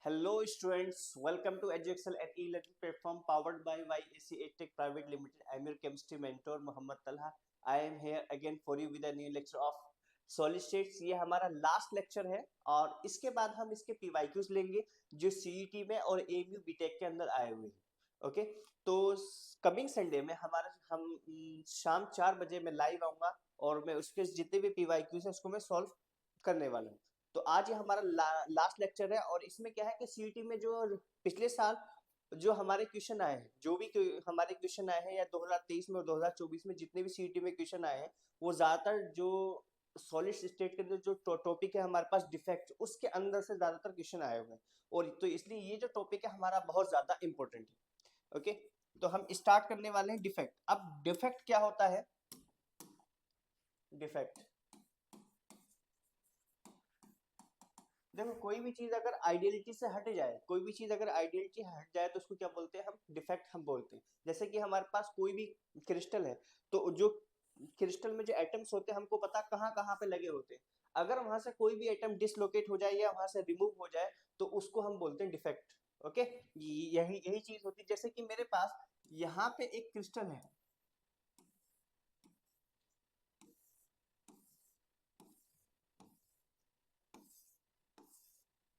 Hello students, welcome to EduExcel at e-learning platform powered by YAC EdTech Private Limited. I am your chemistry mentor Mohammad Talha. I am here again for you with a new lecture of solid states. ये हमारा last lecture है और इसके बाद हम इसके PYQs लेंगे जो CET में और AMU BTech के अंदर आए हुए हैं. ओके, तो कमिंग संडे में हम शाम 4 बजे मैं लाइव आऊंगा और मैं उसके जितने भी PYQs है उसको मैं सॉल्व करने वाला हूँ. तो आज ये हमारा लास्ट लेक्चर है और इसमें क्या है कि सीईटी में जो पिछले साल जो हमारे क्वेश्चन आए हैं, जो भी हमारे क्वेश्चन आए हैं या 2023 में और 2024 में जितने भी सीईटी में क्वेश्चन आए हैं, वो ज्यादातर जो सॉलिड स्टेट के अंदर जो टॉपिक है हमारे पास डिफेक्ट, उसके अंदर से ज्यादातर क्वेश्चन आए हुए हैं. और तो इसलिए ये जो टॉपिक है हमारा बहुत ज्यादा इंपॉर्टेंट है. ओके, तो हम स्टार्ट करने वाले हैं डिफेक्ट. अब डिफेक्ट क्या होता है? डिफेक्ट, देखो कोई भी चीज अगर आइडियलिटी से हट जाए, कोई भी चीज अगर आइडियलिटी हट जाए तो उसको क्या बोलते हैं? हम डिफेक्ट हम बोलते हैं. जैसे कि हमारे पास कोई भी क्रिस्टल है, तो जो क्रिस्टल में जो एटम्स होते हैं हमको पता कहाँ कहाँ पे लगे होते हैं. अगर वहां से कोई भी एटम डिसलोकेट हो जाए या वहां से रिमूव हो जाए तो उसको हम बोलते हैं डिफेक्ट. ओके, यही यही चीज होती है. जैसे कि मेरे पास यहाँ पे एक क्रिस्टल है,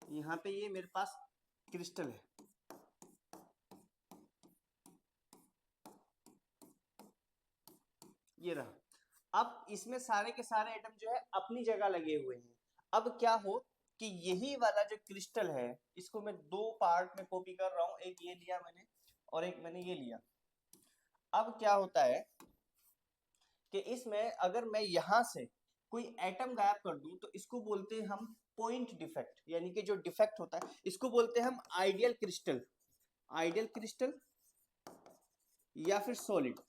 यहाँ पे ये मेरे पास क्रिस्टल है, ये रहा. अब इसमें सारे के सारे एटम जो है अपनी जगह लगे हुए हैं. अब क्या हो कि यही वाला जो क्रिस्टल है, इसको मैं दो पार्ट में कॉपी कर रहा हूं, एक ये लिया मैंने और एक मैंने ये लिया. अब क्या होता है कि इसमें अगर मैं यहां से कोई एटम गायब कर दूं तो इसको बोलते हैं हम पॉइंट डिफेक्ट, यानी कि जो डिफेक्ट होता है इसको बोलते हैं हम आइडियल क्रिस्टल. आइडियल क्रिस्टल या फिर सॉलिड,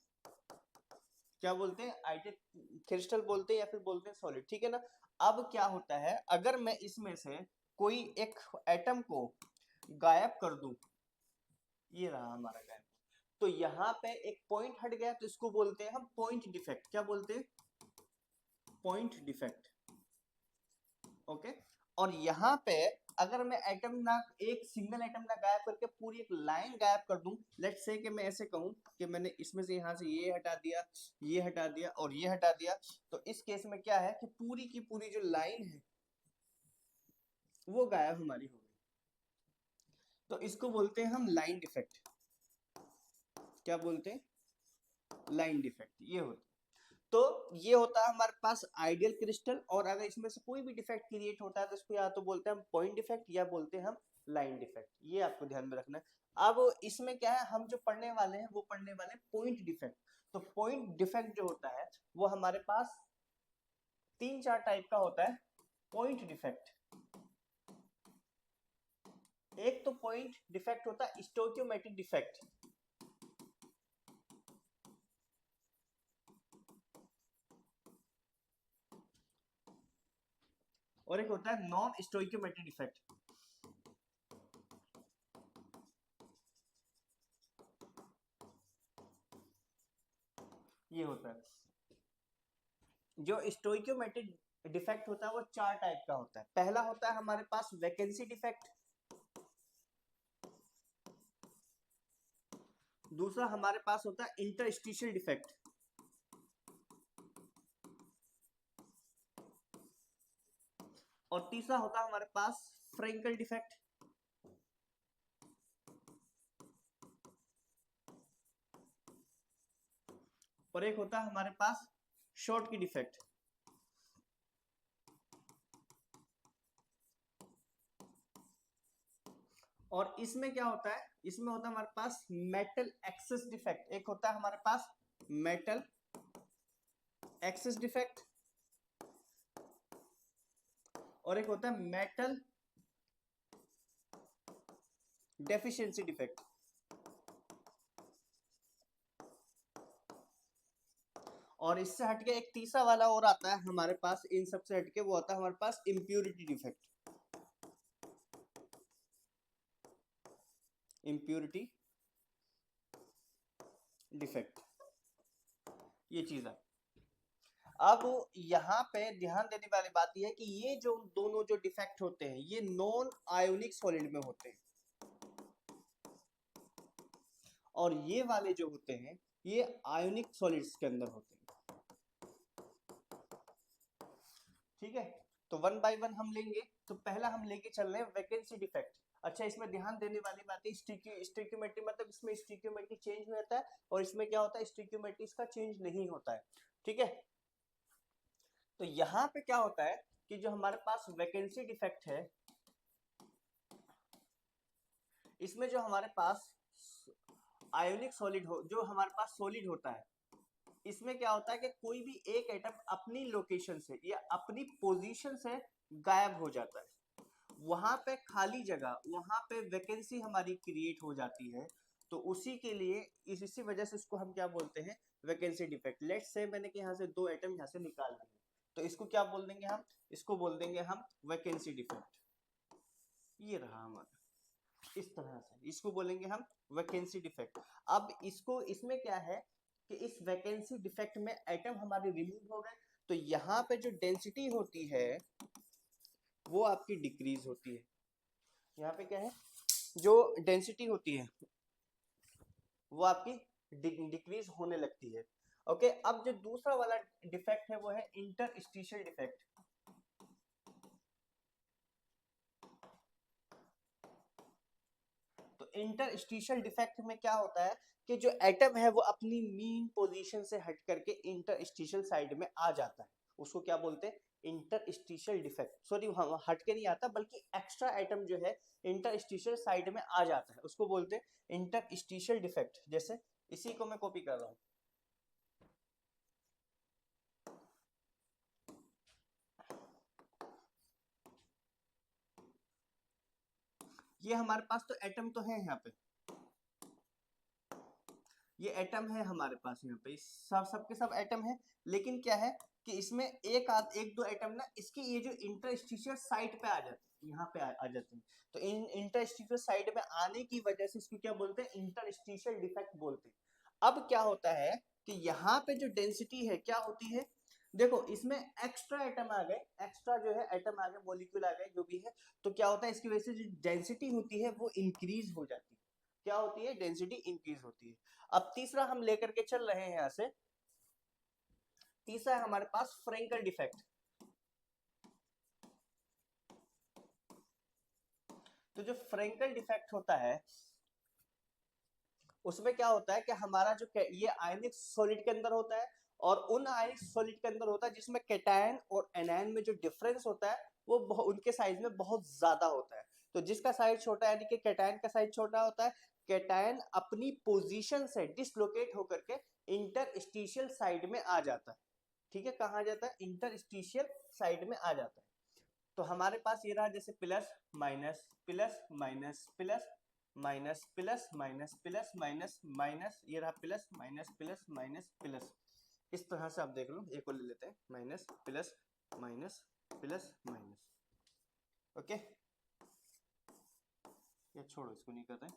क्या बोलते हैं? आइडियल क्रिस्टल बोलते हैं या फिर बोलते हैं सॉलिड. ठीक है ना? अब क्या होता है, अगर मैं इसमें से कोई एक एटम को गायब कर दूं, ये रहा हमारा गायब, तो यहाँ पे एक पॉइंट हट गया तो इसको बोलते हैं हम पॉइंट डिफेक्ट. क्या बोलते हैं? Point defect. ओके, और यहाँ पे अगर मैं एटम ना, एक सिंगल एटम ना गायब करके पूरी एक लाइन गायब कर दूं, लेट्स से कि मैं ऐसे कहूं कि मैंने इसमें से यहाँ से ये हटा दिया, ये हटा दिया और ये हटा दिया, तो इस केस में क्या है कि पूरी की पूरी जो लाइन है वो गायब हमारी हो गई. तो इसको बोलते हैं हम लाइन डिफेक्ट. क्या बोलते हैं? Line defect. ये होता है. तो ये होता है हमारे पास आइडियल क्रिस्टल, और अगर इसमें से कोई भी डिफेक्ट क्रिएट होता है तो इसको या तो बोलते हैं हम पॉइंट डिफेक्ट या बोलते हैं हम लाइन डिफेक्ट. ये आपको ध्यान में रखना है. अब इसमें क्या है, हम जो पढ़ने वाले हैं वो पढ़ने वाले हैं पॉइंट डिफेक्ट. तो पॉइंट डिफेक्ट जो होता है वो हमारे पास तीन चार टाइप का होता है. पॉइंट डिफेक्ट, एक तो पॉइंट डिफेक्ट होता है स्टोइकियोमेट्रिक डिफेक्ट, और एक होता है नॉन स्टोइकियोमेट्रिक डिफेक्ट. ये होता है. जो स्टोइकियोमेट्रिक डिफेक्ट होता है वो चार टाइप का होता है. पहला होता है हमारे पास वैकेंसी डिफेक्ट, दूसरा हमारे पास होता है इंटरस्टिशियल डिफेक्ट, और तीसरा होता है हमारे पास फ्रेंकल डिफेक्ट. और एक होता है हमारे पास शॉर्ट की डिफेक्ट. और इसमें क्या होता है, इसमें होता है हमारे पास मेटल एक्सेस डिफेक्ट. एक होता है हमारे पास मेटल एक्सेस डिफेक्ट और एक होता है मेटल डेफिशिएंसी डिफेक्ट. और इससे हटके एक तीसरा वाला और आता है हमारे पास, इन सबसे हटके वो आता है हमारे पास इम्प्यूरिटी डिफेक्ट. इम्प्यूरिटी डिफेक्ट, ये चीज है. अब यहाँ पे ध्यान देने वाली बात यह है कि ये जो दोनों जो डिफेक्ट होते हैं ये नॉन आयोनिक सॉलिड में होते हैं, और ये वाले जो होते हैं ये आयोनिक सॉलिड्स के अंदर होते हैं। ठीक है, तो वन बाय वन हम लेंगे। तो पहला हम लेके चल रहे हैं वैकेंसी डिफेक्ट। अच्छा, इसमें ध्यान देने वाली बात है स्टिक्योमेट्री, मतलब इसमें स्टिक्योमेट्री चेंज होता है और इसमें क्या होता है स्टिक्योमेट्री इसका चेंज नहीं होता है। ठीक है, तो यहाँ पे क्या होता है कि जो हमारे पास वैकेंसी डिफेक्ट है इसमें जो हमारे पास आयोनिक सॉलिड हो, जो हमारे पास सॉलिड होता है, इसमें क्या होता है कि कोई भी एक एटम अपनी लोकेशन से या अपनी पोजीशन से गायब हो जाता है, वहां पे खाली जगह, वहां पे वैकेंसी हमारी क्रिएट हो जाती है। तो उसी के लिए इसी वजह से इसको हम क्या बोलते हैं, वैकेंसी डिफेक्ट। लेट्स से मैंने कि यहाँ से दो एटम यहाँ से निकाल दिए, तो इसको क्या बोल देंगे हम, इसको बोल देंगे हम वैकेंसी डिफेक्ट। ये रहा हमारा, इस तरह से इसको बोलेंगे हम वैकेंसी डिफेक्ट। अब इसको, इसमें क्या है कि इस वैकेंसी डिफेक्ट में एटम हमारे रिमूव हो गए, तो यहाँ पे जो डेंसिटी होती है वो आपकी डिक्रीज होती है। यहाँ पे क्या है, जो डेंसिटी होती है वो आपकी डिक्रीज होने लगती है। ओके, अब जो दूसरा वाला डिफेक्ट है वो है इंटरस्टिशियल डिफेक्ट। तो इंटरस्टिशियल डिफेक्ट में क्या होता है कि जो एटम है वो अपनी मीन पोजीशन से हट करके इंटरस्टिशियल साइड में आ जाता है, उसको क्या बोलते हैं, इंटरस्टिशियल डिफेक्ट। सॉरी, हट के नहीं आता बल्कि एक्स्ट्रा एटम जो है इंटरस्टिशियल साइड में आ जाता है, उसको बोलते हैं इंटरस्टिशियल डिफेक्ट। जैसे इसी को मैं कॉपी कर रहा हूँ, ये हमारे पास तो एटम तो है यहाँ पे, ये एटम है हमारे पास यहाँ पे, सब सबके सब एटम है, लेकिन क्या है कि इसमें एक दो एटम ना इसकी ये जो इंटरस्टिशियल साइड पे आ जाते हैं, यहाँ पे आ जाते हैं। तो इन इंटरस्टिशियल साइड में आने की वजह से इसको क्या बोलते हैं, इंटरस्टिशियल डिफेक्ट बोलते हैं। अब क्या होता है कि यहाँ पे जो डेंसिटी है क्या होती है, देखो इसमें एक्स्ट्रा एटम आ गए, एक्स्ट्रा जो है एटम आ गए, मॉलिक्यूल आ गए, जो भी है। तो क्या होता है इसकी वजह से जो डेंसिटी होती है वो इंक्रीज हो जाती है। क्या होती है, डेंसिटी इंक्रीज होती है। अब तीसरा हम लेकर के चल रहे हैं यहां से, तीसरा है हमारे पास फ्रेंकल डिफेक्ट। तो जो फ्रेंकल डिफेक्ट होता है उसमें क्या होता है कि हमारा जो ये आयनिक सॉलिड के अंदर होता है, और उन आयनिक सॉलिड के अंदर होता है जिसमें कैटायन और एनायन में जो डिफरेंस होता है वो उनके साइज में बहुत ज्यादा होता है। तो जिसका साइज छोटा है, यानी कि कैटायन का साइज छोटा होता है, कैटायन अपनी पोजीशन से डिसलोकेट होकर के इंटरस्टिशियल साइड में आ जाता है। ठीक है, कहाँ आ जाता है, इंटरस्टिशियल साइड में आ जाता है। तो हमारे पास ये रहा जैसे plus minus plus minus plus minus plus minus plus minus minus, ये रहा plus minus plus minus plus. इस तरह से आप देख लो, एक और ले लेते हैं, minus plus minus plus minus. Okay, ये छोड़ो, इसको नहीं करते हैं।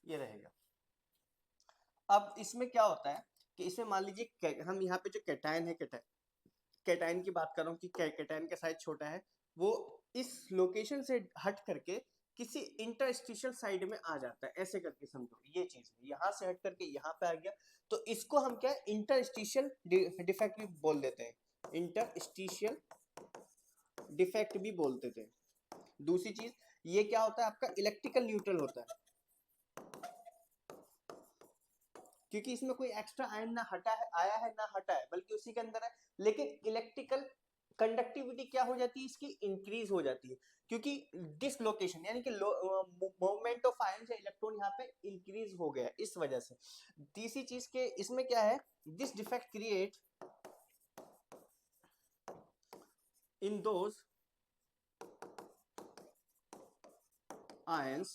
ये रहेगा। अब इसमें क्या होता है कि इसमें मान लीजिए हम यहाँ पे जो कैटायन है, कैटायन की बात कर रहा हूँ कि कैटायन का साइज छोटा है, वो इस लोकेशन से हट करके किसी इंटरस्टिशियल साइड में आ जाता है, ऐसे करके समझो ये चीज है, यहाँ से हट करके यहाँ पे आ गया। तो इसको हम क्या इंटरस्टिशियल डिफेक्ट भी बोल देते हैं, इंटरस्टिशियल डिफेक्ट भी बोलते थे। दूसरी चीज, ये क्या होता है, आपका इलेक्ट्रिकल न्यूट्रल होता है, क्योंकि इसमें कोई एक्स्ट्रा आयन ना हटा है, आया है ना हटा है, बल्कि उसी के अंदर है। लेकिन इलेक्ट्रिकल कंडक्टिविटी क्या हो जाती है, इसकी इंक्रीज हो जाती है, क्योंकि डिसलोकेशन यानी कि मूवमेंट ऑफ आयन से इलेक्ट्रॉन यहाँ पे इंक्रीज हो गया इस वजह से। तीसरी चीज के इसमें क्या है, this defect create in those ions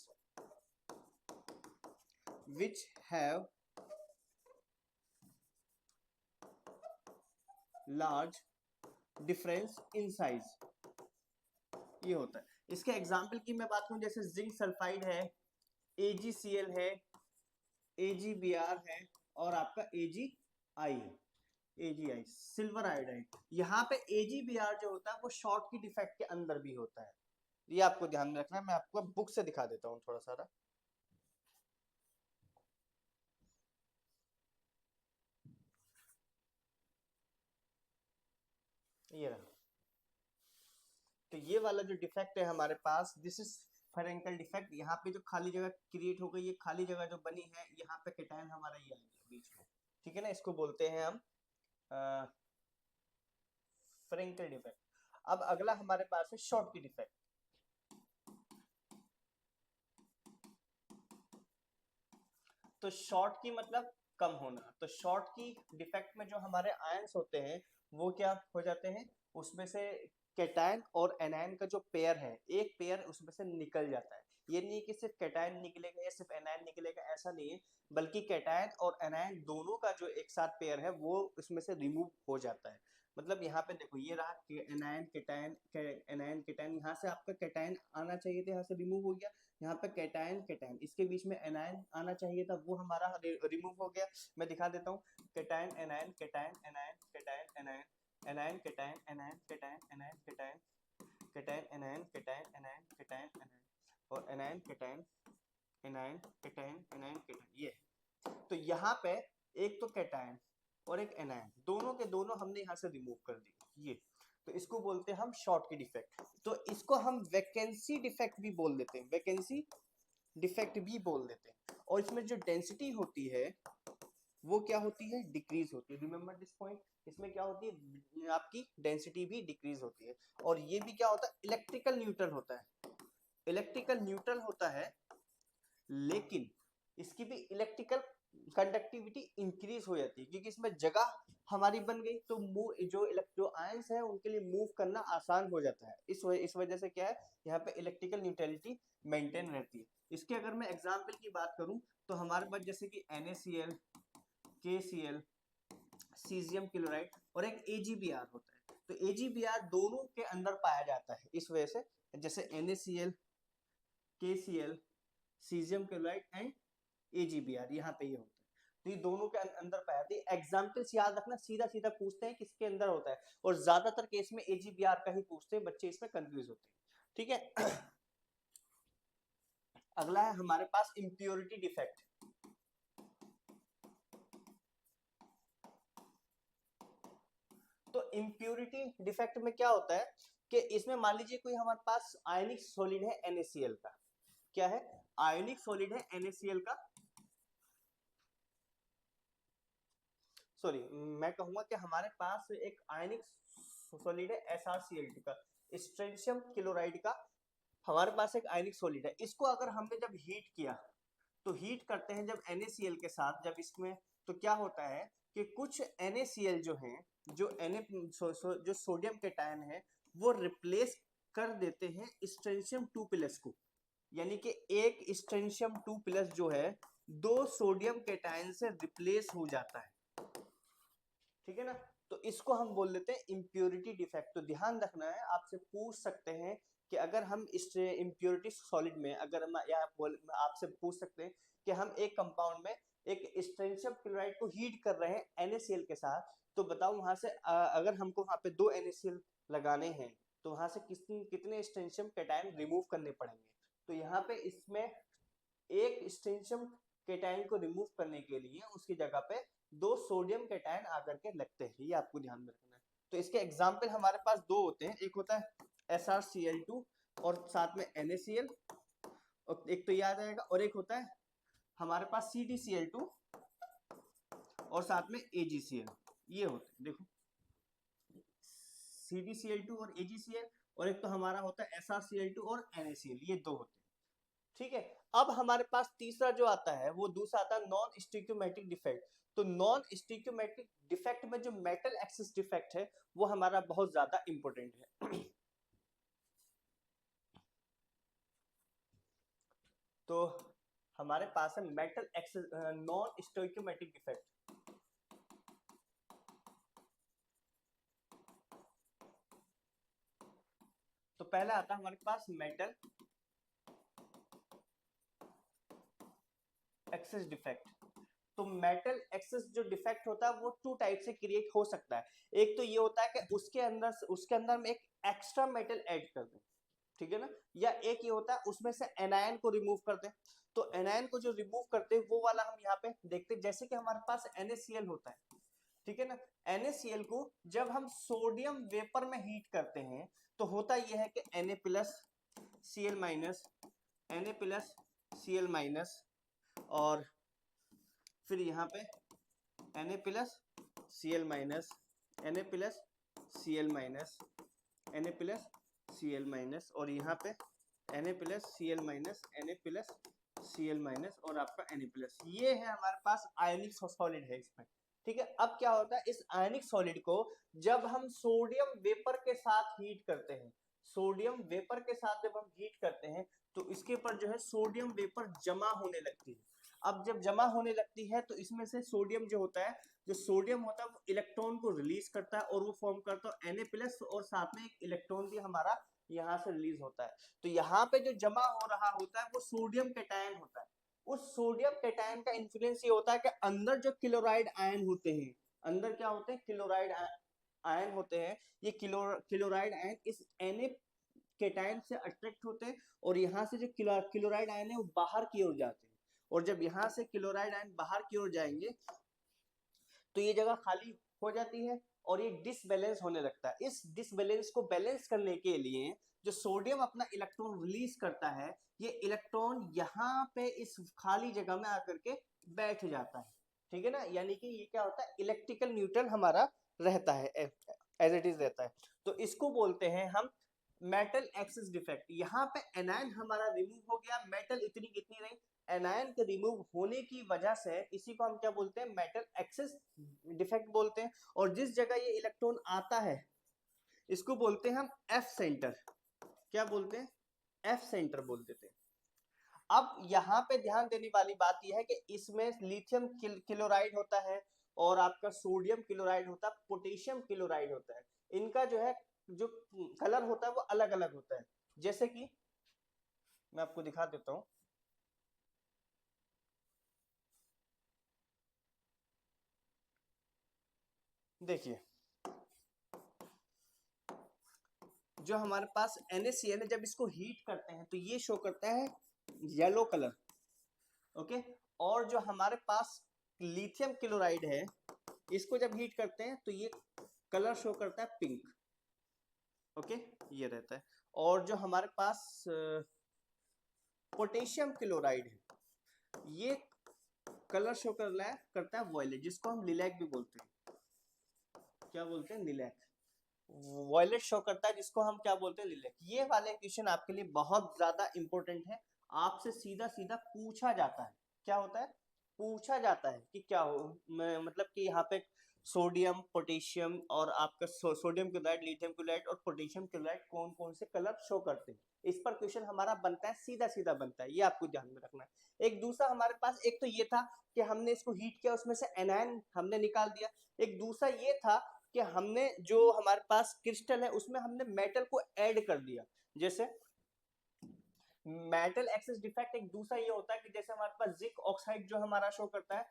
which have large difference in size, ये होता है। इसके एग्जाम्पल की मैं बात करूं, जैसे जिंक सल्फाइड है, AgCl है, AgBr है, और आपका AgI है, AgI सिल्वर आयोडाइड। यहाँ पे AgBr जो होता है वो शॉर्ट की डिफेक्ट के अंदर भी होता है, ये आपको ध्यान में रखना है। मैं आपको बुक से दिखा देता हूँ थोड़ा सारा। ये रहा, तो ये वाला जो डिफेक्ट है हमारे पास, दिस इज फेरेंकल डिफेक्ट। यहाँ पे जो खाली जगह क्रिएट हो गई, ये खाली जगह जो बनी है, यहाँ पे कैटायन हमारा ये आ गया बीच में, ठीक है ना, इसको बोलते हैं हम फेरेंकल डिफेक्ट। अब अगला हमारे पास है शॉर्ट की डिफेक्ट। तो शॉर्ट की मतलब कम होना, तो शॉर्ट की डिफेक्ट में जो हमारे आयंस होते हैं वो क्या हो जाते हैं, उसमें से कैटायन और एनायन का जो पेयर है, एक पेयर उसमें से निकल जाता है। ये नहीं कि सिर्फ कैटायन निकलेगा या सिर्फ एनायन निकलेगा, ऐसा नहीं है, बल्कि कैटायन और एनायन दोनों का जो एक साथ पेयर है वो उसमें से रिमूव हो जाता है। मतलब यहाँ पे देखो, ये रहा एनायन कैटायन, एनायन कैटायन, यहाँ से आपका कैटायन आना चाहिए था, यहाँ से रिमूव हो गया। यहाँ पे कैटायन कैटायन, इसके बीच में एनायन आना चाहिए था, वो हमारा रिमूव हो गया। मैं दिखा देता हूँ, cation anion cation anion cation anion, anion cation anion cation anion cation, cation anion cation anion cation anion, और anion cation anion cation anion cation, ये। तो यहाँ पे एक तो कैटायन और एक एनायन, दोनों के दोनों हमने यहाँ से रिमूव कर दिए, ये। तो इसको बोलते हैं हम शॉर्ट की डिफेक्ट। तो इसको हम वैकेंसी डिफेक्ट भी बोल देते हैं, वैकेंसी डिफेक्ट भी बोल देते हैं। और इसमें जो डेंसिटी होती है वो क्या होती है, डिक्रीज होती है। रिमेंबर दिस पॉइंट, इसमें क्या होती है, आपकी डेंसिटी भी डिक्रीज होती है। और ये भी क्या होता है, इलेक्ट्रिकल न्यूट्रल होता है, इलेक्ट्रिकल न्यूट्रल होता है, लेकिन इसकी भी इलेक्ट्रिकल कंडक्टिविटी इंक्रीज हो जाती है, क्योंकि इसमें जगह हमारी बन गई, तो मूव जो आयंस है उनके लिए मूव करना आसान हो जाता है। इस वजह से क्या है, यहाँ पे इलेक्ट्रिकल न्यूट्रलिटी मेंटेन रहती है। इसके अगर मैं एग्जांपल की बात करूं, तो हमारे पास जैसे कि NaCl, KCl, सीजियम क्लोराइड और एक AgBr होता है। तो AgBr दोनों के अंदर पाया जाता है, इस वजह से जैसे NaCl, KCl, caesium chloride and AgBr, यहाँ पे ये होता है। तो ये दोनों के अंदर पाया जाता है। एग्जाम्पल्स याद रखना, सीधा सीधा पूछते हैं किसके अंदर होता है, और ज्यादातर केस में AgBr का ही पूछते हैं, बच्चे इसमें कंफ्यूज होते हैं, ठीक है। अगला है हमारे पास इम्प्योरिटी डिफेक्ट। तो इम्प्योरिटी डिफेक्ट में क्या होता है कि इसमें मान लीजिए कोई हमारे पास आयनिक सॉलिड है NaCl का, क्या है, आयनिक सॉलिड है NaCl का, सॉरी मैं कहूंगा कि हमारे पास एक आयनिक सॉलिड है SrCl2 का, स्ट्रोंशियम क्लोराइड का, हमारे पास एक आयनिक सॉलिड है। इसको अगर हमने जब हीट किया, तो हीट करते हैं जब NaCl के साथ, जब इसमें, तो क्या होता है कि कुछ NaCl जो है, जो जो सोडियम कैटायन है, वो रिप्लेस कर देते हैं स्ट्रोंशियम 2+ को, यानी कि एक स्ट्रोंशियम 2+ जो है दो सोडियम कैटायन से रिप्लेस हो जाता है, ठीक है ना। तो इसको हम बोल देते हैं इम्प्योरिटी डिफेक्ट। तो ध्यान रखना है, आपसे पूछ सकते हैं कि अगर हम इस इम्प्योरिटी सॉलिड में, अगर हम या आपसे पूछ सकते हैं कि हम एक कंपाउंड में एक स्ट्रोंशियम क्लोराइड को हीट कर रहे हैं NaCl के साथ, तो बताओ वहां से अगर हमको वहां पे 2 NaCl लगाने हैं, तो वहां से कितने स्ट्रोंशियम कैटायन रिमूव करने पड़ेंगे। तो यहाँ पे इसमें एक स्ट्रोंशियम कैटायन को रिमूव करने के लिए उसकी जगह पे 2 सोडियम कैटायन आकर के लगते हैं, ये आपको ध्यान में रखना है। तो इसके एग्जाम्पल हमारे पास दो होते हैं, एक होता है SrCl2 और साथ में NaCl, और एक तो याद आएगा, और एक होता है हमारे पास CdCl2 और साथ में AgCl, ये होते हैं, देखो CdCl2 और AgCl, और एक तो हमारा होता है SrCl2 और NaCl, ये दो होते हैं, ठीक है। अब हमारे पास तीसरा जो आता है वो दूसरा आता है नॉन स्टिक्योमेटिक डिफेक्ट। तो नॉन स्टिक्योमेटिक डिफेक्ट में जो मेटल एक्सिस डिफेक्ट है वो हमारा बहुत ज्यादा इंपॉर्टेंट है। तो हमारे पास है मेटल एक्सिस नॉन स्टिक्योमेटिक डिफेक्ट। पहला आता है हमारे पास मेटल एक्सेस डिफेक्ट। तो मेटल एक्सेस जो डिफेक्ट होता है वो टू टाइप से क्रिएट हो सकता है। एक तो ये होता है कि उसके अंदर में एक एक्स्ट्रा मेटल ऐड कर दें, ठीक है ना, या एक ये होता है उसमें से एनायन को रिमूव कर दें। तो एनायन को जो रिमूव करते हैं वो वाला हम यहाँ पे देखते हैं, जैसे कि हमारे पास NaCl होता है, ठीक है ना। NaCl को जब हम सोडियम वेपर में हीट करते हैं तो होता यह है कि Na plus Cl minus, Na plus Cl minus, और फिर यहाँ पे Na plus Cl minus, Na plus Cl minus, Na plus Cl minus, और यहाँ पे Na plus Cl minus, Na plus Cl minus, और आपका Na प्लस। ये है हमारे पास आयनिक सॉलिड है इसमें, ठीक है। अब क्या होता है, इस आयनिक सॉलिड को जब हम सोडियम वेपर के साथ हीट करते हैं, सोडियम वेपर के साथ जब हम हीट करते हैं तो इसके ऊपर जो है सोडियम वेपर जमा होने लगती है। अब जब जमा होने लगती है तो इसमें से सोडियम जो होता है, जो सोडियम होता है वो इलेक्ट्रॉन को रिलीज करता है और वो फॉर्म करता है Na प्लस, और साथ में एक इलेक्ट्रॉन भी हमारा यहाँ से रिलीज होता है। तो यहाँ पे जो जमा हो रहा होता है वो सोडियम कैटायन होता है। उस सोडियम कैटायन का इन्फ्लुएंस ये होता है कि अंदर जो क्लोराइड आयन होते हैं, अंदर क्या होते हैं, क्लोराइड आयन होते हैं। ये क्लोराइड आयन इस Na कैटायन से अट्रैक्ट होते हैं, और यहाँ से जो क्लोराइड आयन है वो बाहर की ओर जाते हैं, और जब यहाँ से क्लोराइड आयन बाहर की ओर जाएंगे तो ये जगह खाली हो जाती है और ये डिसबैलेंस होने लगता है। इस डिसबैलेंस को बैलेंस करने के लिए जो सोडियम अपना इलेक्ट्रॉन रिलीज करता है, ये इलेक्ट्रॉन यहाँ पे इस खाली जगह में आकर के बैठ जाता है, ठीक है ना। यानी कि ये क्या होता है, इलेक्ट्रिकल न्यूट्रल हमारा रहता है, एज इट इज रहता है। तो इसको बोलते हैं हम मेटल एक्सेस डिफेक्ट। यहाँ पे एनायन हमारा रिमूव हो गया, मेटल इतनी कितनी रही, एनायन के रिमूव होने की वजह से इसी को हम क्या बोलते हैं, मेटल एक्सेस डिफेक्ट बोलते हैं। और जिस जगह ये इलेक्ट्रॉन आता है इसको बोलते हैं हम एफ सेंटर। क्या बोलते हैं, एफ सेंटर बोल देते हैं। अब यहाँ पे ध्यान देने वाली बात यह है कि इसमें लिथियम क्लोराइड होता है और आपका सोडियम क्लोराइड होता है, पोटेशियम क्लोराइड होता है। इनका जो है जो कलर होता है वो अलग अलग होता है। जैसे कि मैं आपको दिखा देता हूं, देखिए जो हमारे पास NaCl है, जब इसको हीट करते हैं तो ये शो करता है येलो कलर, ओके। और जो हमारे पास लिथियम क्लोराइड है इसको जब हीट करते हैं तो ये कलर शो करता है पिंक, ओके, ये रहता है। और जो हमारे पास पोटेशियम क्लोराइड है ये कलर शो करता है वॉयलेट, जिसको हम लिलैक भी बोलते हैं। क्या बोलते हैं, लिलैक। वॉयलेट शो करता है जिसको हम क्या बोलते हैं, लिलैक। ये वाले क्वेश्चन आपके लिए बहुत ज्यादा इंपॉर्टेंट है, आपसे सीधा सीधा पूछा जाता है। क्या होता है, पूछा जाता है कि क्या हो, मतलब कि यहाँ पे सोडियम पोटेशियम और आपका सोडियम क्लोराइड, लिथियम क्लोराइड और पोटेशियम क्लोराइड कौन कौन से कलर शो करते हैं। इस पर क्वेश्चन हमारा बनता है, सीधा सीधा बनता है, ये आपको ध्यान में रखना है। एक दूसरा हमारे पास, एक तो ये था कि हमने इसको हीट किया उसमें से एनायन हमने निकाल दिया। एक दूसरा ये था कि हमने जो हमारे पास क्रिस्टल है उसमें हमने मेटल को ऐड कर दिया। जैसे मेटल एक्सेस डिफेक्ट एक दूसरा ये होता है कि जैसे हमारे पास जिंक ऑक्साइड जो हमारा शो करता है,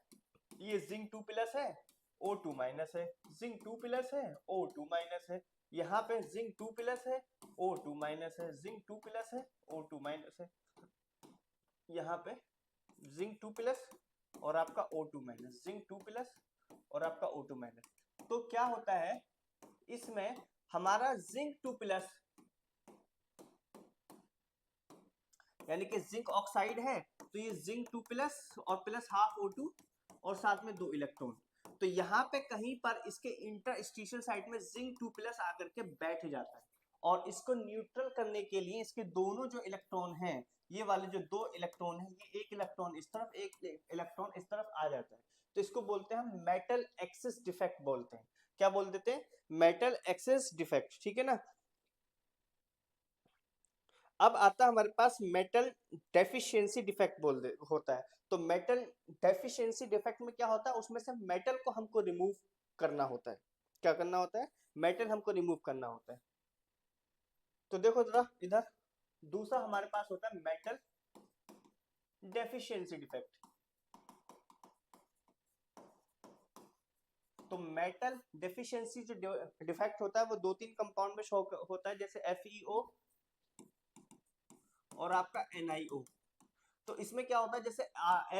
ये जिंक 2 प्लस है, O2 माइनस है, जिंक 2 प्लस है, O2 माइनस है। यहाँ पे जिंक 2 प्लस है, O2 माइनस है, जिंक 2 प्लस है, O2 माइनस है। यहाँ पे जिंक 2 प्लस और आपका O2 माइनस, जिंक 2 प्लस और आपका O2 माइनस। तो क्या होता है इसमें, हमारा जिंक 2 प्लस यानी कि जिंक ऑक्साइड है तो ये जिंक 2 प्लस और प्लस हाफ O2 और साथ में 2 इलेक्ट्रॉन। तो यहाँ पे कहीं पर इसके इंटरस्टिशियल साइड में जिंक 2 प्लस आकर के बैठ जाता है, और इसको न्यूट्रल करने के लिए इसके दोनों जो इलेक्ट्रॉन हैं, ये वाले जो 2 इलेक्ट्रॉन है, ये एक इलेक्ट्रॉन इस तरफ एक इलेक्ट्रॉन इस तरफ आ जाता है। तो इसको बोलते हैं हम मेटल एक्सेस डिफेक्ट बोलते हैं। क्या बोल देते हैं, मेटल एक्सेस डिफेक्ट, ठीक है ना। अब आता है हमारे पास मेटल डेफिशिएंसी डिफेक्ट होता है। तो मेटल डेफिशिएंसी डिफेक्ट में क्या होता है, उसमें से मेटल को हमको रिमूव करना होता है। क्या करना होता है, मेटल हमको रिमूव करना होता है। तो देखो जरा इधर दूसरा हमारे पास होता है मेटल डेफिशिएंसी डिफेक्ट। तो मेटल डेफिशिएंसी जो डिफेक्ट होता है वो 2-3 कंपाउंड में शो होता है, जैसे FeO और आपका NiO। तो इसमें क्या होता है, जैसे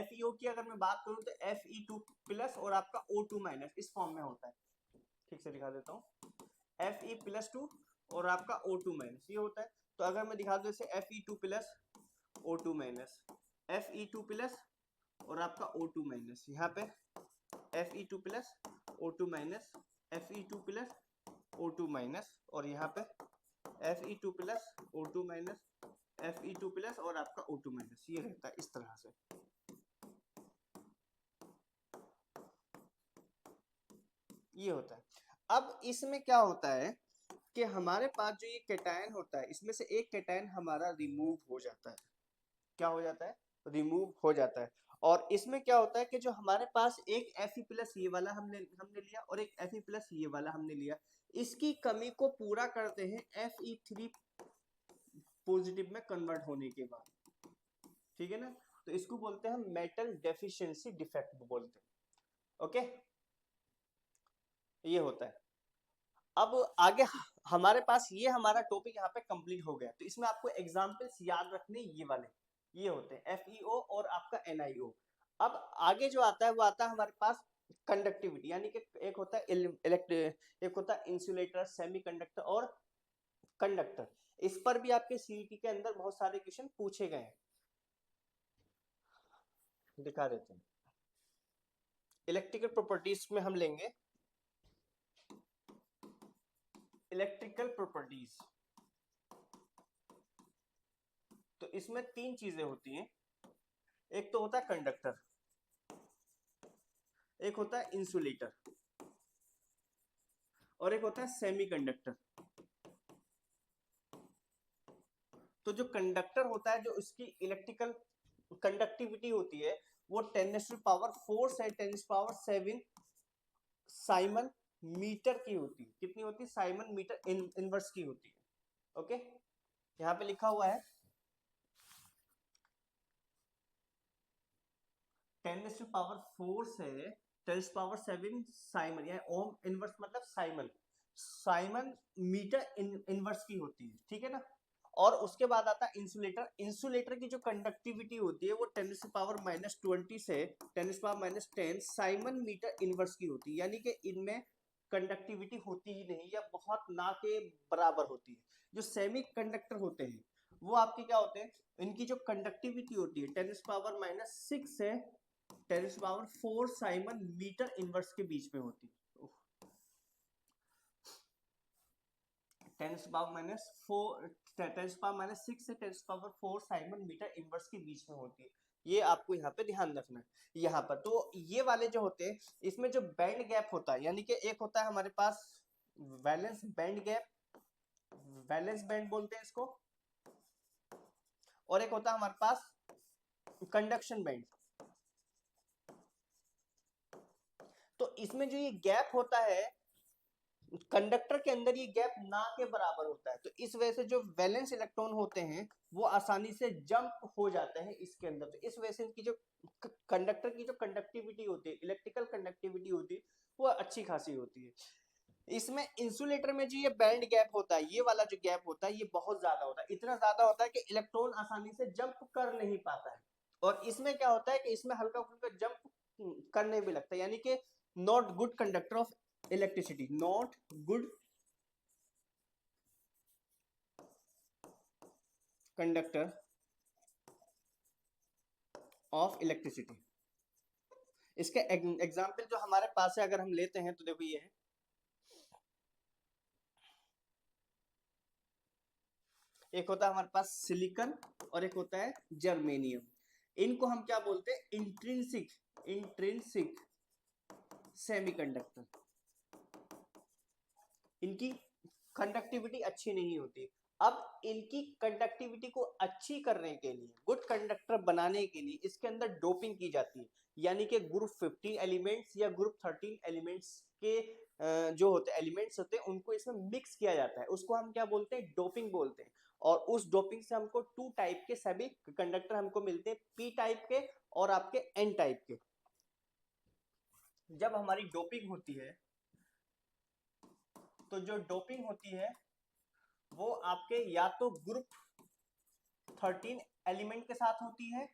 FeO की अगर मैं बात करूं तो Fe2 प्लस और आपका O2 माइनस इस फॉर्म में होता है। ठीक से दिखा देता हूँ, Fe+2 और आपका O2 माइनस ये होता है। तो अगर मैं दिखा दूं जैसे Fe2 plus O2 minus, Fe2 plus और आपका O2 माइनस, यहाँ पे Fe2 plus O2 minus, Fe2 plus O2 minus, और यहाँ पे Fe2 plus O2 minus, Fe2 plus और आपका O2 माइनस, ये रहता है इस तरह से। ये होता है। अब इसमें क्या होता है कि हमारे पास जो ये कैटायन होता है, इसमें से एक कैटायन हमारा रिमूव हो जाता है। क्या हो जाता है? रिमूव हो जाता है। और इसमें क्या होता है कि जो हमारे पास एक Fe प्लस ये वाला हमने लिया और एक Fe प्लस ये वाला हमने लिया, इसकी कमी को पूरा करते हैं Fe3 पॉजिटिव में कन्वर्ट होने के बाद। ठीक है ना? तो इसको बोलते हैं हम मेटल डेफिशिएंसी डिफेक्ट बोलते हैं। ओके, ये होता है। अब आगे हमारे पास ये हमारा टॉपिक यहाँ पे कंप्लीट हो गया। तो इसमें आपको एग्जांपल्स याद रखने ये वाले, ये होते हैं FeO और आपका NiO। अब आगे जो आता है वो आता है हमारे पास कंडक्टिविटी, यानी कि एक होता है एक होता है इंसुलेटर, सेमीकंडक्टर और कंडक्टर। इस पर भी आपके सीईटी के अंदर बहुत सारे क्वेश्चन पूछे गए हैं, दिखा देते हैं। इलेक्ट्रिकल प्रॉपर्टीज में हम लेंगे इलेक्ट्रिकल प्रॉपर्टीज। तो इसमें 3 चीजें होती हैं, एक तो होता है कंडक्टर, एक होता है इंसुलेटर और एक होता है सेमीकंडक्टर। तो जो कंडक्टर होता है, जो उसकी इलेक्ट्रिकल कंडक्टिविटी होती है वो 10⁻⁴ से 10⁻⁷ साइमन मीटर की होती है। कितनी होती है? साइमन मीटर इनवर्स की होती है। ओके, यहाँ पे लिखा हुआ है 10⁻⁴ से 10⁻⁷ साइमन, या ओम इनवर्स मतलब साइमन मीटर इनवर्स की होती है। ठीक है ना? और उसके बाद आता है इंसुलेटर। इंसुलेटर की जो कंडक्टिविटी होती है वो 10⁻⁻20 से 10⁻⁻10 साइमन मीटर इनवर्स की होती है, यानी कि इनमें कंडक्टिविटी होती ही नहीं या बहुत ना के बराबर होती है। जो सेमी कंडक्टर होते हैं वो आपके क्या होते हैं, इनकी जो कंडक्टिविटी होती है 10⁻⁻6 से 10⁻⁴ साइमन मीटर इनवर्स के बीच में होती है। 10⁻⁻6 से 10⁻⁴ साइमन मीटर इनवर्स के बीच में होती है। ये आपको यहाँ पे ध्यान रखना है। यहाँ पर तो ये वाले जो होते हैं इसमें जो बैंड गैप होता है, यानी कि एक होता है हमारे पास valence band gap, valence band बोलते हैं इसको, और एक होता है हमारे पास कंडक्शन बैंड। तो इसमें जो ये गैप होता है कंडक्टर के अंदर, ये गैप ना के बराबर होता है। तो इस वजह से जो वैलेंस इलेक्ट्रॉन होते हैं वो आसानी से जंप हो जाते हैं इसके अंदर। तो इस वजह से इनकी जो कंडक्टर की जो कंडक्टिविटी होती है, इलेक्ट्रिकल कंडक्टिविटी होती है, वो अच्छी खासी होती है। इसमें इंसुलेटर में जो ये बैंड गैप होता है, ये वाला जो गैप होता है, ये बहुत ज्यादा होता है। इतना ज्यादा होता है कि इलेक्ट्रॉन आसानी से जंप कर नहीं पाता है। और इसमें क्या होता है कि इसमें हल्का फुल्का जंप करने भी लगता है, यानी कि not good conductor of electricity, not good conductor of electricity. इसके एग्जाम्पल जो हमारे पास है अगर हम लेते हैं तो देखो ये है, एक होता है हमारे पास सिलिकॉन और एक होता है जर्मेनियम। इनको हम क्या बोलते हैं? Intrinsic semiconductor. इनकी कंडक्टिविटी अच्छी नहीं होती। अब इनकी कंडक्टिविटी को अच्छी करने के लिए, गुड कंडक्टर बनाने के लिए इसके अंदर डोपिंग की जाती है, यानी कि ग्रुप 15 एलिमेंट्स या ग्रुप 13 एलिमेंट्स के जो होते हैं एलिमेंट्स होते हैं उनको इसमें मिक्स किया जाता है, उसको हम क्या बोलते हैं, डोपिंग बोलते हैं। और उस डोपिंग से हमको 2 टाइप के सभी कंडक्टर हमको मिलते हैं, पी टाइप के और आपके एन टाइप के। जब हमारी डोपिंग होती है तो जो डोपिंग होती है वो आपके या तो ग्रुप 13 एलिमेंट के साथ होती है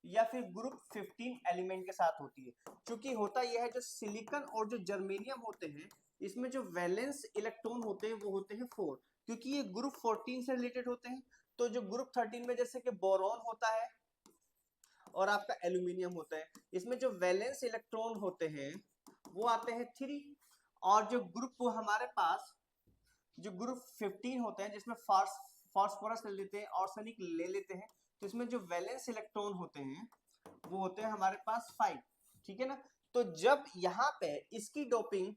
या फिर ग्रुप 15 एलिमेंट के साथ होती है। क्योंकि होता यह है जो सिलिकॉन और जो जर्मेनियम होते हैं इसमें जो वैलेंस इलेक्ट्रॉन होते हैं वो होते हैं 4, क्योंकि ये ग्रुप 14 से रिलेटेड होते हैं। तो जो ग्रुप 13 में जैसे कि बोरॉन होता है और आपका एल्यूमिनियम होता है, इसमें जो वैलेंस इलेक्ट्रॉन होते हैं वो आते हैं 3। और जो ग्रुप हमारे पास जो ग्रुप 15 होते हैं जिसमें फास्फोरस ले लेते हैं, आर्सेनिक ले लेते हैं, तो इसमें जो वैलेंस इलेक्ट्रॉन होते हैं वो होते हैं हमारे पास 5, ठीक है ना। तो जब यहाँ पे इसकी डोपिंग,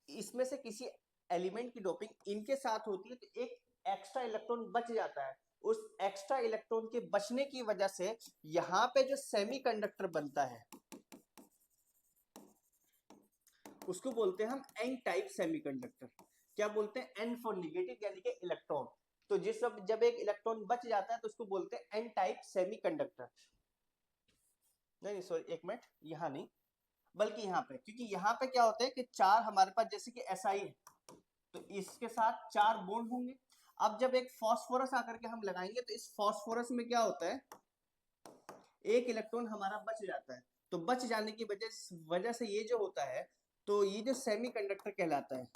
इसमें से किसी एलिमेंट की डोपिंग इनके साथ होती है तो एक एक्स्ट्रा इलेक्ट्रॉन बच जाता है। उस एक्स्ट्रा इलेक्ट्रॉन के बचने की वजह से यहाँ पे जो सेमीकंडक्टर बनता है उसको बोलते हैं हम एन टाइप सेमीकंडक्टर। क्या बोलते हैं, एन फॉर निगेटिव यानी कि इलेक्ट्रॉन। तो जिस जब एक इलेक्ट्रॉन बच जाता है तो उसको बोलते हैं एन टाइप सेमीकंडक्टर। नहीं सॉरी एक मिनट, यहाँ नहीं बल्कि यहाँ पे, क्योंकि यहाँ पे क्या होता है कि 4 हमारे पास जैसे कि SI है तो इसके साथ 4 बॉन्ड होंगे। अब जब एक फास्फोरस आकर के हम लगाएंगे तो इस फास्फोरस में क्या होता है, एक इलेक्ट्रॉन हमारा बच जाता है। तो बच जाने की वजह से ये जो होता है तो ये जो सेमीकंडक्टर कहलाता है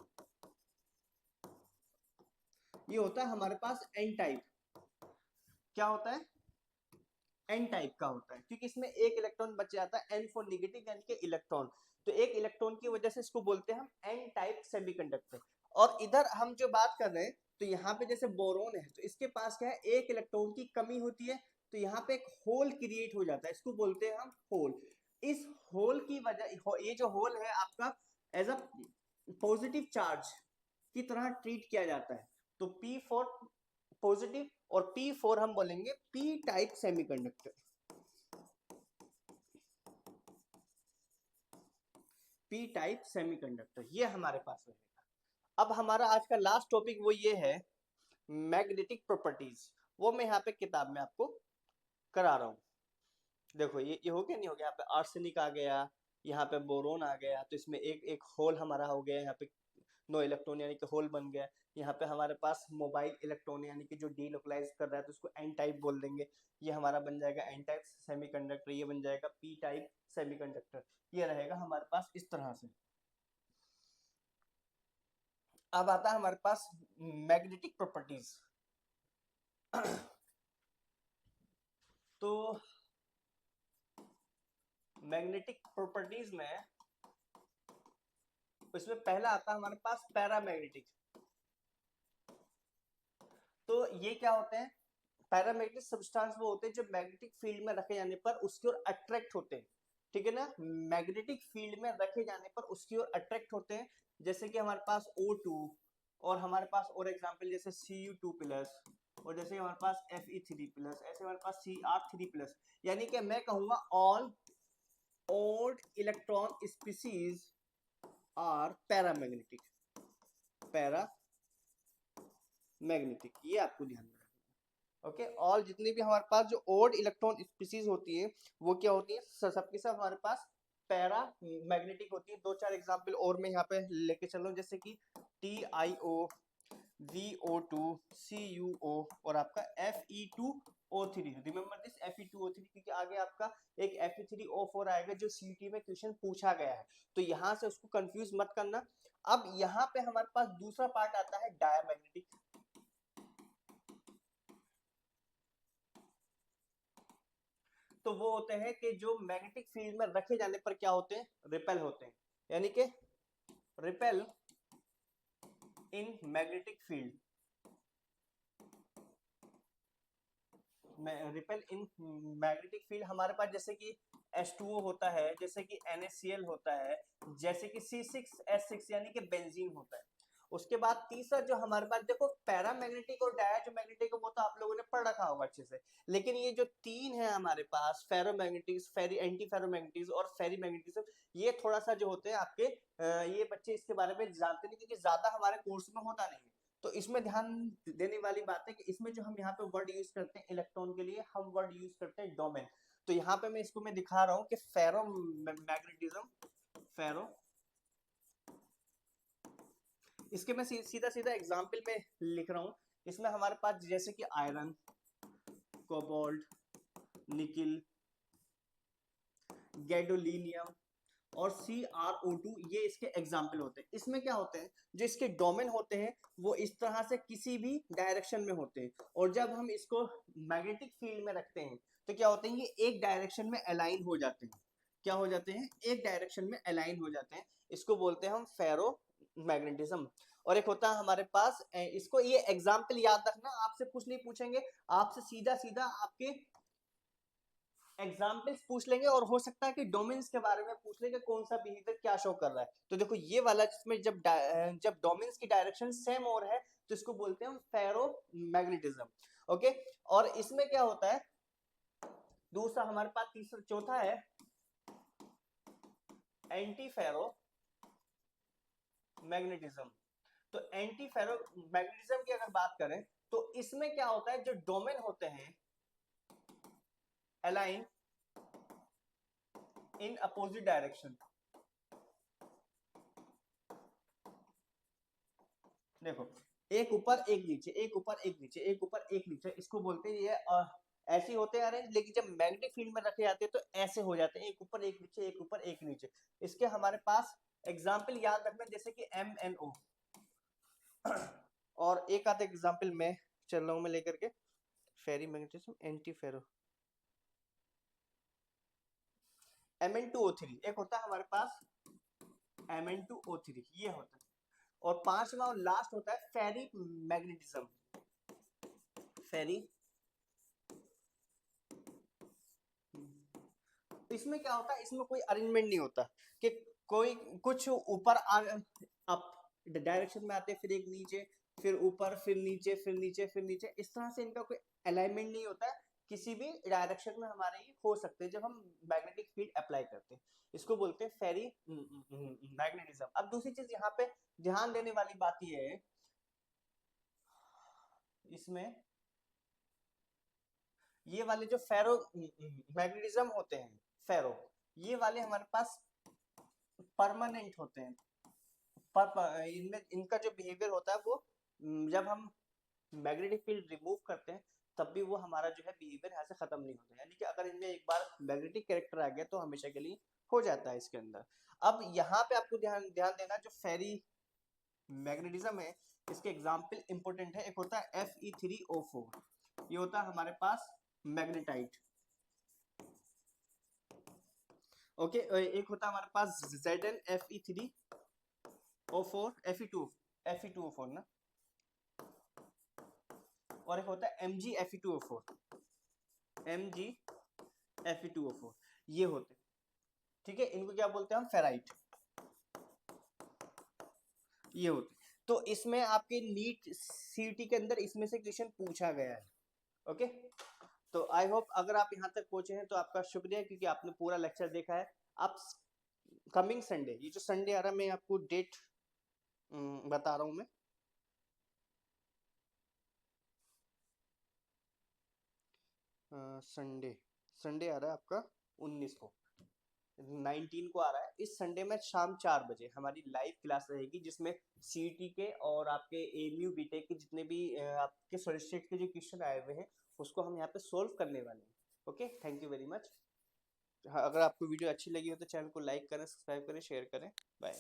ये होता है हमारे पास एन टाइप। क्या होता है, एन टाइप का होता है, क्योंकि इसमें एक इलेक्ट्रॉन बच जाता है, एन फॉर नेगेटिव यानी कि इलेक्ट्रॉन। तो एक इलेक्ट्रॉन की वजह से इसको बोलते हैं हम एन टाइप सेमीकंडक्टर। और इधर हम जो बात कर रहे हैं तो यहाँ पे जैसे बोरोन है तो इसके पास क्या है, एक इलेक्ट्रॉन की कमी होती है तो यहाँ पे एक होल क्रिएट हो जाता है, इसको बोलते हैं हम होल। इस होल की वजह, ये जो होल है आपका एज अ पॉजिटिव चार्ज की तरह ट्रीट किया जाता है। तो P फॉर पॉजिटिव और P4 हम बोलेंगे P type semiconductor. P type semiconductor ये हमारे पास रहेगा। अब हमारा आज का लास्ट टॉपिक वो ये है मैग्नेटिक प्रॉपर्टीज, वो मैं यहाँ पे किताब में आपको करा रहा हूँ। देखो ये हो गया नहीं हो गया, यहाँ पे आर्सेनिक आ गया, यहाँ पे बोरोन आ गया, तो इसमें एक एक होल हमारा हो गया, यहाँ पे नो इलेक्ट्रॉन यानी कि होल बन गया। यहाँ पे हमारे पास मोबाइल इलेक्ट्रॉन यानी कि जो डीलोकलाइज कर रहा है तो उसको एन टाइप बोल देंगे, ये हमारा बन जाएगा एन टाइप सेमीकंडक्टर, ये बन जाएगा पी टाइप सेमीकंडक्टर। ये रहेगा हमारे पास इस तरह से। अब आता है हमारे पास मैग्नेटिक प्रॉपर्टीज। तो मैग्नेटिक प्रॉपर्टीज में इसमें पहला आता है हमारे पास पैरामैग्नेटिक। तो ये क्या होते हैं, पैरामैग्नेटिक सब्सटेंस वो होते हैं जो मैग्नेटिक फील्ड में रखे जाने पर उसकी ओर अट्रैक्ट होते हैं, ठीक है ना। मैग्नेटिक फील्ड में रखे जाने पर उसकी ओर अट्रैक्ट होते हैं, जैसे कि हमारे पास O2 और हमारे पास और एग्जांपल जैसे Cu2+, और जैसे हमारे पास Fe3+, ऐसे हमारे पास Cr3+। यानी कि मैं कहूंगा all odd electron species are paramagnetic, paramagnetic, ये आपको ध्यान रखना। ओके, और जितनी भी हमारे पास जो ओड इलेक्ट्रॉन स्पीसीज होती है वो क्या होती है, सबके सब हमारे पास पैरा मैग्नेटिक होती है। 2-4 एग्जांपल और मैं यहाँ पे लेके चल रहा हूँ, जैसे कि TiO, VO2, CuO और आपका Fe2O3। रिमेंबर दिस Fe2O3, क्योंकि आगे आपका एक Fe3O4 आएगा जो CT में क्वेश्चन पूछा गया है, तो यहाँ से उसको कंफ्यूज मत करना। अब यहाँ पे हमारे पास दूसरा पार्ट आता है डायमैग्नेटिक। तो वो होते हैं कि जो मैग्नेटिक फील्ड में रखे जाने पर क्या होते हैं, रिपेल होते हैं, यानी कि repel in magnetic field, repel in magnetic field हमारे पास जैसे कि H2O होता है, जैसे कि NaCl होता है, जैसे कि C6H6 यानी कि बेंजीन होता है। उसके बाद तीसरा जो हमारे पास देखो पैरामैग्नेटिक और डायजोमैग्नेटिक, वो तो आप लोगों ने पढ़ रखा होगा अच्छे से, लेकिन ये जो तीन है हमारे पास फेरोमैग्नेटिक्स, फेरी एंटी फेरोमैग्नेटिक्स और फेरीमैग्नेटिज्म, ये थोड़ा सा जो होते हैं आपके ये बच्चे इसके बारे में जानते नहीं क्योंकि ज्यादा हमारे कोर्स में होता नहीं है। तो इसमें ध्यान देने वाली बात है कि इसमें जो हम यहाँ पे वर्ड यूज करते हैं इलेक्ट्रॉन के लिए, हम वर्ड यूज करते हैं डोमेन। तो यहाँ पे मैं इसको मैं दिखा रहा हूँ कि फेरोमैग्नेटिज्म, फेरो, इसके मैं सीधा सीधा एग्जाम्पल में लिख रहा हूँ। इसमें हमारे पास जैसे कि आयरन, कोबाल्ट, निकिल, गैडोलीनियम और CrO2, ये इसके एग्जाम्पल होते हैं। इसमें क्या होते हैं, जो इसके डोमेन होते हैं वो इस तरह से किसी भी डायरेक्शन में होते हैं, और जब हम इसको मैग्नेटिक फील्ड में रखते हैं तो क्या होते हैं, ये एक डायरेक्शन में अलाइन हो जाते हैं। क्या हो जाते हैं, एक डायरेक्शन में अलाइन हो जाते हैं। इसको बोलते हैं हम फेरो मैग्नेटिज्म। और एक होता है हमारे पास इसको, ये एग्जाम्पल याद रखना, आपसे कुछ नहीं पूछेंगे, आपसे सीधा सीधा आपके एग्जाम्पल्स पूछ लेंगे, और हो सकता है कि डोमेन्स के बारे में पूछ लेंगे, कौन सा बिहेवियर क्या शो कर रहा है। तो देखो ये वाला जिसमें जब डोमेन्स की डायरेक्शन सेम और है तो इसको बोलते हैं फेरो मैग्नेटिज्म। ओके, और इसमें क्या होता है, दूसरा हमारे पास तीसरा चौथा है एंटी फेरो मैग्नेटिज्म। तो एंटी फेरो मैग्नेटिज्म की अगर बात करें तो इसमें क्या होता है, जो डोमेन होते हैं अलाइन इन अपोजिट डायरेक्शन। देखो एक ऊपर एक नीचे, एक ऊपर एक नीचे, एक ऊपर एक नीचे, इसको बोलते हैं ये ऐसे होते हैं अरेंज, लेकिन जब मैग्नेटिक फील्ड में रखे जाते हैं तो ऐसे हो जाते हैं, एक ऊपर एक नीचे, एक ऊपर एक नीचे। इसके हमारे पास एग्जाम्पल याद रखना, जैसे कि MnO। और एक आध एग्जाम्पल मैं चल रहा हूं मैं लेकर के, फेरी मैग्नेटिज्म, एंटी फेरो, Mn2O3, एक होता है हमारे पास Mn2O3, ये होता है। और पांचवा और लास्ट होता है फेरी मैग्नेटिज्म, फेरी। इसमें क्या होता है, इसमें कोई अरेंजमेंट नहीं होता कि कोई कुछ ऊपर अप डायरेक्शन में आते, फिर एक नीचे, फिर ऊपर, फिर नीचे, फिर नीचे, फिर नीचे, इस तरह से इनका कोई अलाइनमेंट नहीं होता है। किसी भी डायरेक्शन में हमारे ये हो सकते हैं जब हम मैग्नेटिक फील्ड अप्लाई करते हैं। इसको बोलते हैं फेरी मैग्नेटिज्म। अब दूसरी चीज यहाँ पे ध्यान देने वाली बात ये है, इसमें ये वाले जो फेरो मैग्नेटिज्म होते हैं, फेरो, ये वाले हमारे पास परमानेंट होते हैं। इनमें इनका जो बिहेवियर होता है वो जब हम मैग्नेटिक फील्ड रिमूव करते हैं तब भी वो हमारा जो है बिहेवियर यहाँ से खत्म नहीं होता, यानी कि अगर इनमें एक बार मैग्नेटिक कैरेक्टर आ गया तो हमेशा के लिए हो जाता है इसके अंदर। अब यहाँ पे आपको ध्यान ध्यान देना, जो फेरी मैग्नेटिज्म है इसके एग्जाम्पल इंपोर्टेंट है। एक होता है Fe3O4, ये होता है हमारे पास मैग्नेटाइट। ओके, एक होता है हमारे पास ZnFe3O4, Fe2O4 ना, और एक होता है MgFe2O4, MgFe2O4, ये होते हैं। ठीक है, इनको क्या बोलते हैं हम, फेराइट, ये होते। तो इसमें आपके नीट सीटी के अंदर इसमें से क्वेश्चन पूछा गया है। ओके, तो आई होप अगर आप यहाँ तक पहुंचे हैं तो आपका शुक्रिया, क्योंकि आपने पूरा लेक्चर देखा है। आप कमिंग संडे, ये जो संडे आ रहा है, मैं आपको डेट बता रहा हूँ मैं, संडे संडे आ रहा है आपका 19 को, 19 को आ रहा है। इस संडे में शाम 4 बजे हमारी लाइव क्लास रहेगी, जिसमें सीईटी के और आपके एमयू बीटेक के जितने भी आपके सॉलिड के जो क्वेश्चन आए हुए हैं उसको हम यहाँ पे सोल्व करने वाले हैं। Okay, thank you very much. अगर आपको वीडियो अच्छी लगी हो तो चैनल को लाइक करें, सब्सक्राइब करें, शेयर करें। बाय।